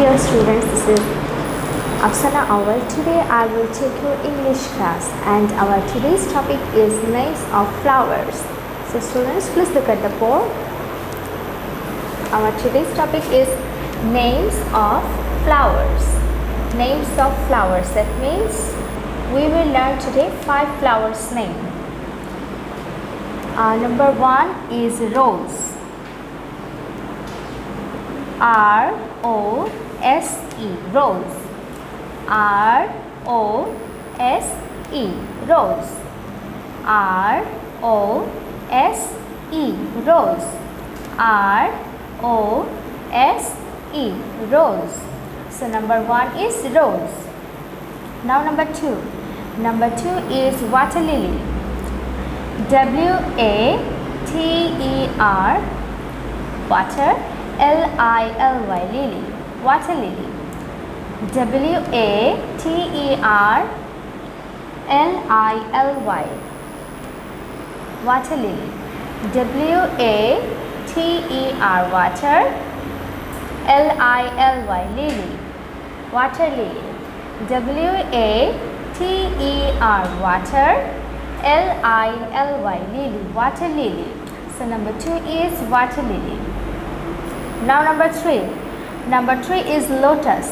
Dear students, this is Afsana Awal. Today I will take your English class and our today's topic is names of flowers. So students, please look at the board. Our today's topic is names of flowers. Names of flowers. That means we will learn today 5 flowers name. Number 1 is rose. R-O-S-E, rose. R-O-S-E, rose. R-O-S-E, rose. R-O-S-E, rose. So number 1 is rose. Now number 2. Number 2 is water lily. W-A-T-E-R, water. L-I-L-Y, lily, water lily. W-A-T-E-R-L-I-L-Y, water lily. W-A-T-E-R, water. L-I-L-Y, lily, water lily. W-A-T-E-R, water. L-I-L-Y, lily, water lily. So number 2 is water lily. Now number 3. Number 3 is lotus.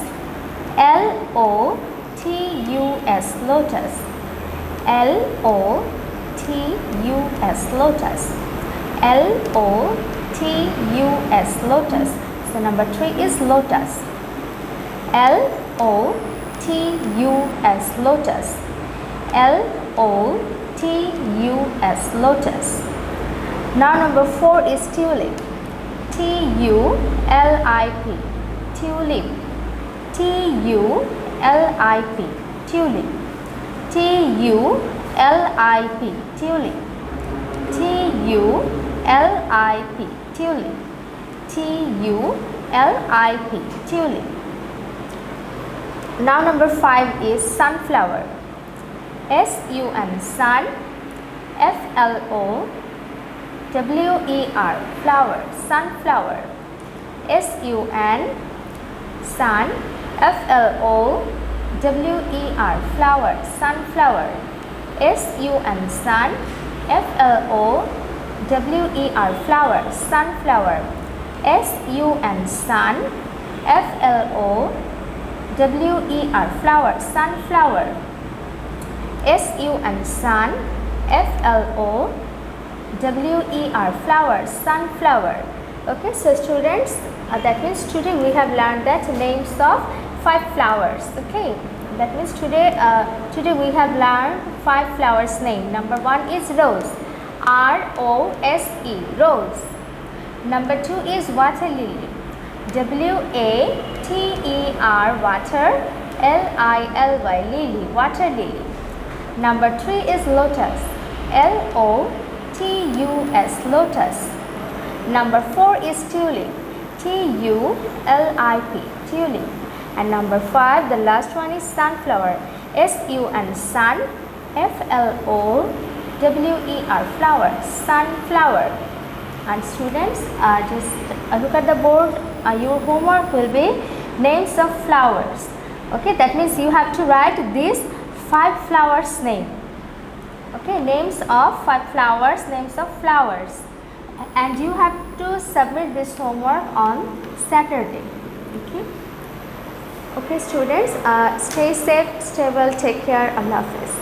L-O-T-U-S, lotus. L-O-T-U-S, lotus. L-O-T-U-S, lotus. So number 3 is lotus. L-O-T-U-S, lotus. L-O-T-U-S, lotus. Now number 4 is tulip. T-U-L-I-P, tulip. T-U-L-I-P, tulip. T-U-L-I-P, tulip. T-U-L-I-P, tulip. T-U-L-I-P, tulip. Now number 5 is sunflower. S-U-N, sun. F-L-O W-E-R, flower, sunflower. S-U-N, sun. F-L-O-W-E-R, flower, sunflower. S-U-N, sun. F-L-O-W-E-R, flower, sunflower. S-U-N, sun. F-L-O-W-E-R, flower, sunflower. S-U-N, sun. F-L-O W-E-R, flower, sunflower. Okay, so students, that means today we have learned that names of 5 flowers. Okay, that means today we have learned 5 flowers name. Number 1 is rose. R-O-S-E, rose. Number 2 is water lily. W-A-T-E-R, water. L-I-L-Y, lily, water lily. Number 3 is lotus. L-O-T-U-S, lotus. Number 4 is tulip. T-U-L-I-P, tulip. And number 5, the last one is sunflower. S-U-N, sun. F-L-O-W-E-R, flower, sunflower. And students, just look at the board. Your homework will be names of flowers. Okay, that means you have to write these 5 flowers name. Okay, names of 5 flowers, names of flowers, and you have to submit this homework on Saturday. Okay, students, stay safe, stay well, take care. Allah Hafiz.